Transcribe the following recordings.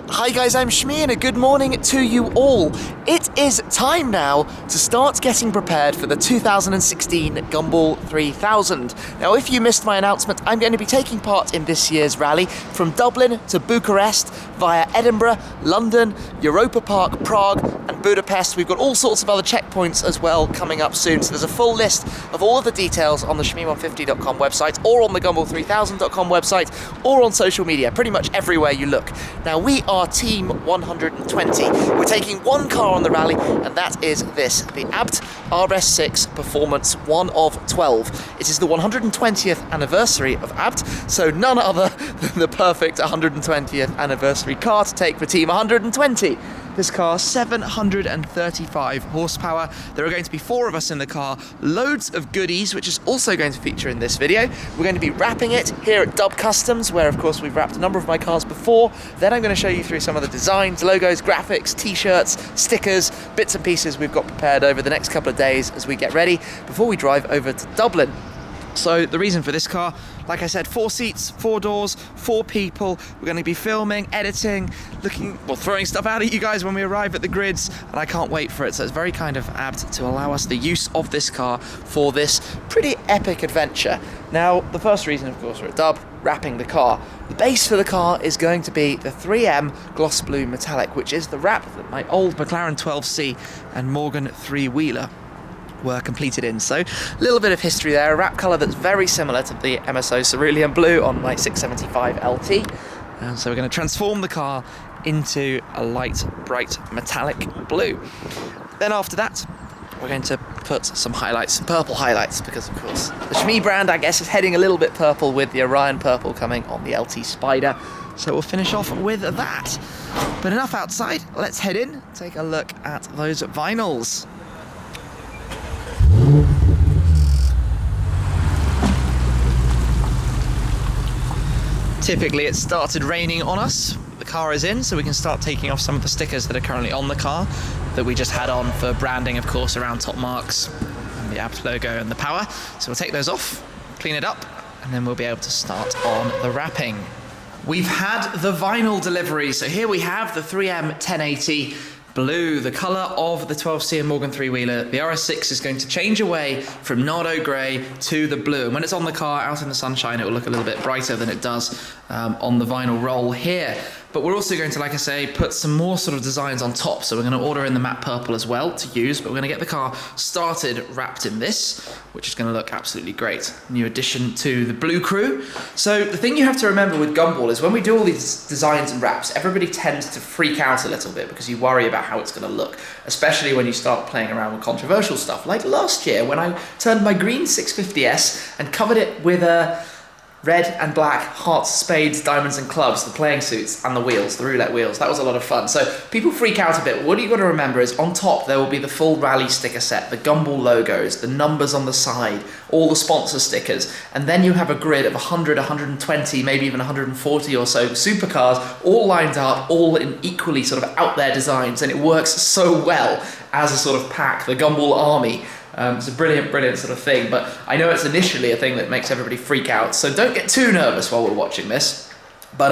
Hi guys, I'm Shmi and a good morning to you all. It is time now to start getting prepared for the 2016 Gumball 3000. Now if you missed my announcement, I'm going to be taking part in this year's rally from Dublin to Bucharest via Edinburgh, London, Europa Park, Prague and Budapest. We've got all sorts of other checkpoints as well coming up soon, so there's a full list of all of the details on the shmi150.com website or on the gumball3000.com website or on social media, pretty much everywhere you look. Now we are Team 120. We're taking one car on the rally, and that is this, the ABT RS6 Performance 1 of 12. It is the 120th anniversary of ABT, so none other than the perfect 120th anniversary car to take for Team 120. This car, 735 horsepower. There are going to be 4 of us in the car, loads of goodies, which is also going to feature in this video. We're going to be wrapping it here at Dub Customs, where of course we've wrapped a number of my cars before. Then I'm going to show you through some of the designs, logos, graphics, t-shirts, stickers, bits and pieces we've got prepared over the next couple of days as we get ready before we drive over to Dublin. So the reason for this car, like I said, 4 seats, 4 doors, 4 people. We're going to be filming, editing, throwing stuff out at you guys when we arrive at the grids, and I can't wait for it. So it's very kind of apt to allow us the use of this car for this pretty epic adventure. Now, the first reason, of course, we're at Dub, wrapping the car. The base for the car is going to be the 3M Gloss Blue Metallic, which is the wrap that my old McLaren 12C and Morgan 3-wheeler were completed in. So a little bit of history there, a wrap colour that's very similar to the MSO Cerulean Blue on my 675 LT. And so we're going to transform the car into a light, bright metallic blue. Then after that, we're going to put some highlights, some purple highlights, because of course the Shmi brand, I guess, is heading a little bit purple with the Orion purple coming on the LT Spider. So we'll finish off with that. But enough outside, let's head in, take a look at those vinyls. Typically it started raining on us, the car is in, so we can start taking off some of the stickers that are currently on the car that we just had on for branding, of course, around top marks and the ABT logo and the power. So we'll take those off, clean it up, and then we'll be able to start on the wrapping. We've had the vinyl delivery, so here we have the 3M 1080 Blue, the colour of the 12C and Morgan 3-wheeler. The RS6 is going to change away from Nardo Grey to the blue. And when it's on the car, out in the sunshine, it will look a little bit brighter than it does on the vinyl roll here. But we're also going to, like I say, put some more sort of designs on top. So we're going to order in the matte purple as well to use, but we're going to get the car started wrapped in this, which is going to look absolutely great. New addition to the blue crew. So the thing you have to remember with Gumball is when we do all these designs and wraps, everybody tends to freak out a little bit because you worry about how it's going to look, especially when you start playing around with controversial stuff. Like last year when I turned my green 650S and covered it with a red and black hearts, spades, diamonds and clubs, the playing suits and the wheels, the roulette wheels. That was a lot of fun. So people freak out a bit. What you've got to remember is on top there will be the full rally sticker set, the Gumball logos, the numbers on the side, all the sponsor stickers, and then you have a grid of 100, 120, maybe even 140 or so supercars all lined up, all in equally sort of out there designs, and it works so well as a sort of pack, the Gumball army. It's a brilliant, brilliant sort of thing, but I know it's initially a thing that makes everybody freak out, so don't get too nervous while we're watching this. But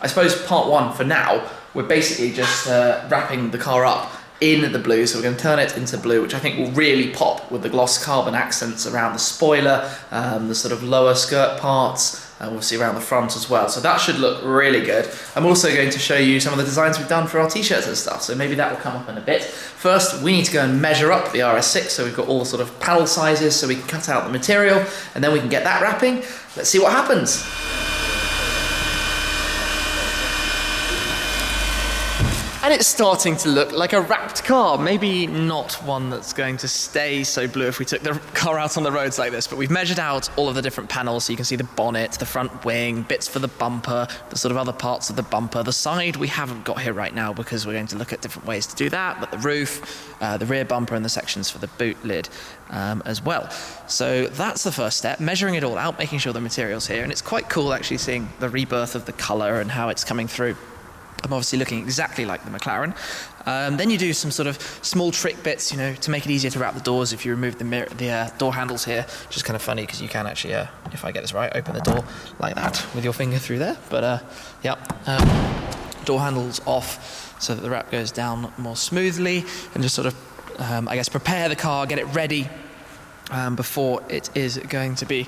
I suppose part one, for now, we're basically just wrapping the car up in the blue, so we're going to turn it into blue, which I think will really pop with the gloss carbon accents around the spoiler, the sort of lower skirt parts, and we'll see around the front as well. So that should look really good. I'm also going to show you some of the designs we've done for our t-shirts and stuff, so maybe that will come up in a bit. First, we need to go and measure up the RS6, so we've got all the sort of panel sizes, so we can cut out the material, and then we can get that wrapping. Let's see what happens. And it's starting to look like a wrapped car. Maybe not one that's going to stay so blue if we took the car out on the roads like this, but we've measured out all of the different panels, so you can see the bonnet, the front wing, bits for the bumper, the sort of other parts of the bumper. The side we haven't got here right now because we're going to look at different ways to do that, but the roof, the rear bumper and the sections for the boot lid as well. So that's the first step, measuring it all out, making sure the material's here, and it's quite cool actually seeing the rebirth of the colour and how it's coming through. I'm obviously looking exactly like the McLaren. Then you do some sort of small trick bits, you know, to make it easier to wrap the doors. If you remove the door handles here, which is kind of funny because you can actually, if I get this right, open the door like that with your finger through there. But door handles off so that the wrap goes down more smoothly, and just sort of, I guess, prepare the car, get it ready before it is going to be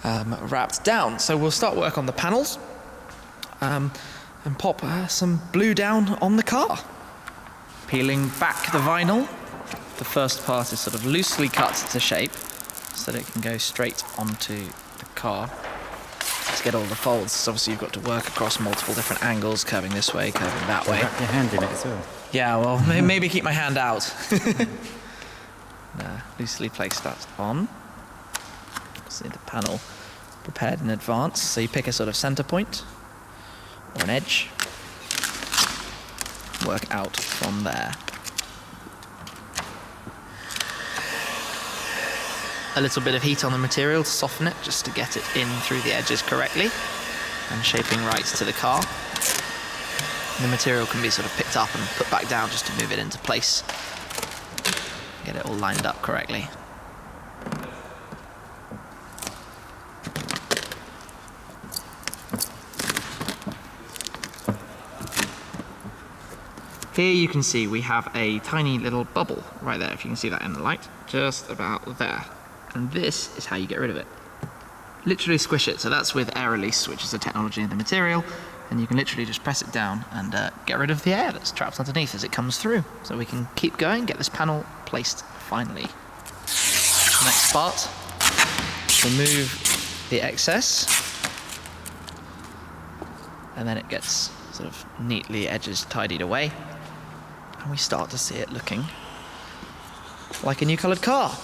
wrapped down. So we'll start work on the panels. And pop some blue down on the car. Peeling back the vinyl. The first part is sort of loosely cut to shape so that it can go straight onto the car. To get all the folds, so obviously you've got to work across multiple different angles, curving this way, curving that way. Wrap your hand in it as well. Yeah, well, maybe keep my hand out. Loosely place that on. See the panel prepared in advance, so you pick a sort of center point or an edge, work out from there. A little bit of heat on the material to soften it, just to get it in through the edges correctly, and shaping right to the car. The material can be sort of picked up and put back down just to move it into place, get it all lined up correctly. Here you can see we have a tiny little bubble right there, if you can see that in the light, just about there. And this is how you get rid of it. Literally squish it, so that's with air release, which is a technology in the material, and you can literally just press it down and get rid of the air that's trapped underneath as it comes through. So we can keep going, get this panel placed finally. Next part, remove the excess, and then it gets sort of neatly edges tidied away. And we start to see it looking like a new coloured car.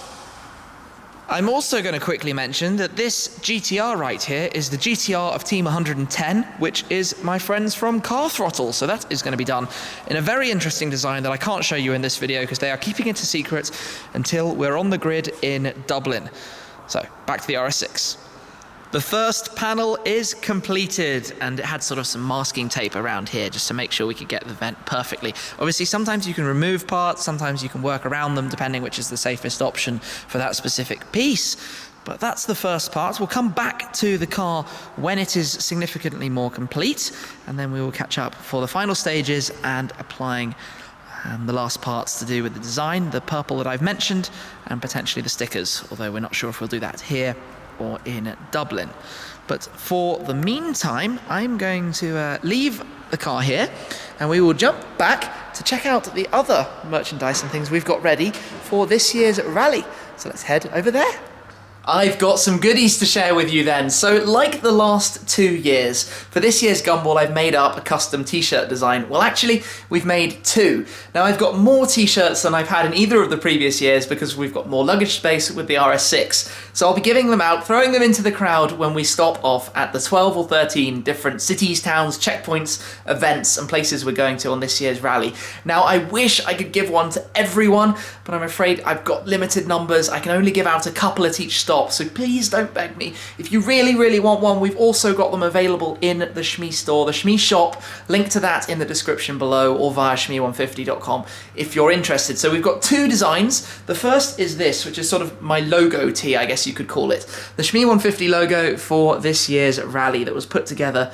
I'm also going to quickly mention that this GTR right here is the GTR of Team 110, which is my friends from Car Throttle. So that is going to be done in a very interesting design that I can't show you in this video because they are keeping it a secret until we're on the grid in Dublin. So back to the RS6. The first panel is completed, and it had sort of some masking tape around here just to make sure we could get the vent perfectly. Obviously, sometimes you can remove parts, sometimes you can work around them, depending which is the safest option for that specific piece. But that's the first part. We'll come back to the car when it is significantly more complete, and then we will catch up for the final stages and applying the last parts to do with the design, the purple that I've mentioned, and potentially the stickers, although we're not sure if we'll do that here or in Dublin. But for the meantime, I'm going to leave the car here, and we will jump back to check out the other merchandise and things we've got ready for this year's rally. So let's head over there. I've got some goodies to share with you then. So like the last 2 years, for this year's Gumball I've made up a custom t-shirt design. Well actually, we've made 2. Now I've got more t-shirts than I've had in either of the previous years because we've got more luggage space with the RS6. So I'll be giving them out, throwing them into the crowd when we stop off at the 12 or 13 different cities, towns, checkpoints, events and places we're going to on this year's rally. Now I wish I could give one to everyone, but I'm afraid I've got limited numbers. I can only give out a couple at each stop. So please don't beg me. If you really, really want one, we've also got them available in the Shmee store, the Shmee shop. Link to that in the description below or via shmee150.com if you're interested. So we've got 2 designs. The first is this, which is sort of my logo tee, I guess you could call it. The Shmee 150 logo for this year's rally that was put together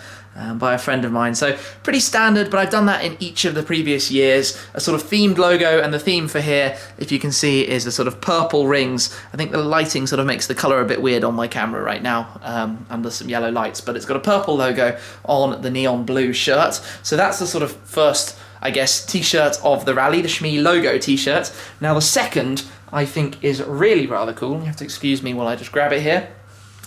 by a friend of mine. So pretty standard, but I've done that in each of the previous years. A sort of themed logo, and the theme for here, if you can see, is the sort of purple rings. I think the lighting sort of makes the colour a bit weird on my camera right now, under some yellow lights, but it's got a purple logo on the neon blue shirt. So that's the sort of first, I guess, t-shirt of the rally, the Shmee logo t-shirt. Now the second, I think, is really rather cool. You have to excuse me while I just grab it here.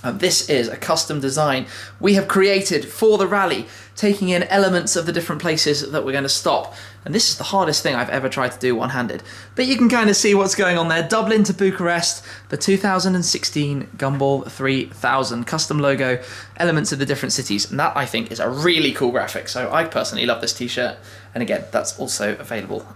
This is a custom design we have created for the rally, taking in elements of the different places that we're going to stop. And this is the hardest thing I've ever tried to do one-handed. But you can kind of see what's going on there. Dublin to Bucharest, the 2016 Gumball 3000 custom logo, elements of the different cities. And that, I think, is a really cool graphic. So I personally love this t-shirt. And again, that's also available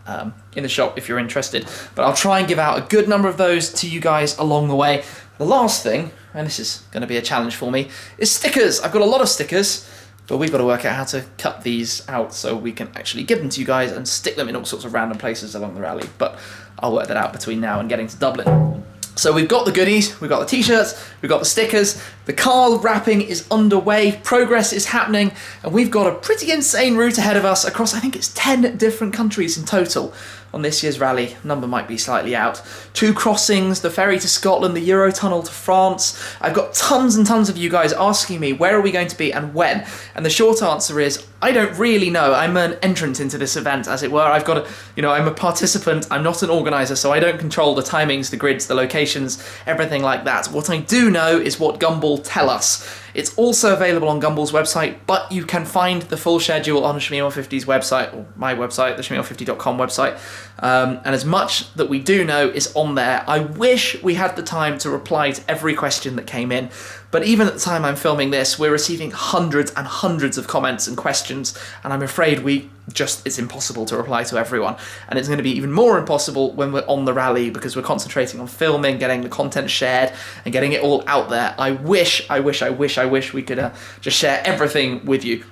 in the shop if you're interested. But I'll try and give out a good number of those to you guys along the way. The last thing, and this is going to be a challenge for me, is stickers. I've got a lot of stickers, But we've got to work out how to cut these out so we can actually give them to you guys and stick them in all sorts of random places along the rally. But I'll work that out between now and getting to Dublin. So we've got the goodies, we've got the t-shirts, we've got the stickers, the car wrapping is underway, progress is happening, and we've got a pretty insane route ahead of us across, I think it's 10 different countries in total on this year's rally. Number might be slightly out. 2 crossings, the ferry to Scotland, the Eurotunnel to France. I've got tons and tons of you guys asking me where are we going to be and when, and the short answer is I don't really know. I'm an entrant into this event, as it were. I've got I'm a participant, I'm not an organiser, so I don't control the timings, the grids, the locations, everything like that. What I do know is what Gumball tell us. It's also available on Gumball's website, but you can find the full schedule on Shmee150's website, or my website, the Shmee150.com website. And as much that we do know is on there. I wish we had the time to reply to every question that came in, but even at the time I'm filming this, we're receiving hundreds and hundreds of comments and questions, and I'm afraid it's impossible to reply to everyone. And it's going to be even more impossible when we're on the rally, because we're concentrating on filming, getting the content shared, and getting it all out there. I wish we could just share everything with you.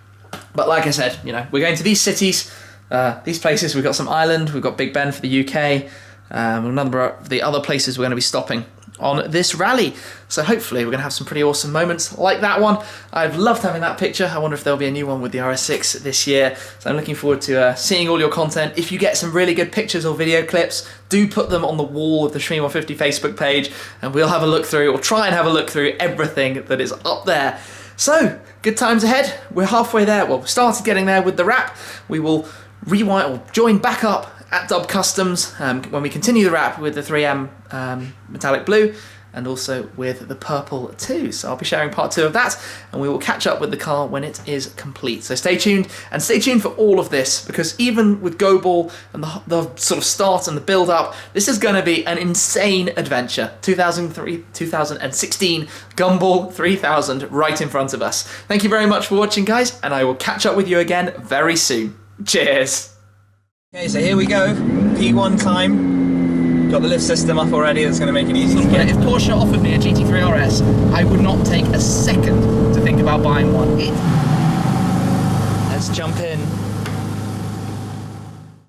But like I said, we're going to these cities, these places. We've got some Ireland, we've got Big Ben for the UK, a number of the other places we're going to be stopping on this rally. So hopefully we're going to have some pretty awesome moments like that one. I've loved having that picture. I wonder if there'll be a new one with the RS6 this year. So I'm looking forward to seeing all your content. If you get some really good pictures or video clips, do put them on the wall of the Shmee150 Facebook page, and we'll have a look through, or try and have a look through everything that is up there. So, good times ahead. We're halfway there. Well, we started getting there with the wrap. We will rewind or join back up at Dub Customs when we continue the wrap with the 3M metallic blue, and also with the purple too. So I'll be sharing part 2 of that, and we will catch up with the car when it is complete. So stay tuned, and stay tuned for all of this, because even with Gumball and the sort of start and the build up, this is going to be an insane adventure. 2016 Gumball 3000 right in front of us. Thank you very much for watching, guys, and I will catch up with you again very soon. Cheers! Okay, so here we go, P1 time. Got the lift system up already, that's going to make it easy to get. If Porsche offered me a GT3 RS, I would not take a second to think about buying one. Let's jump in.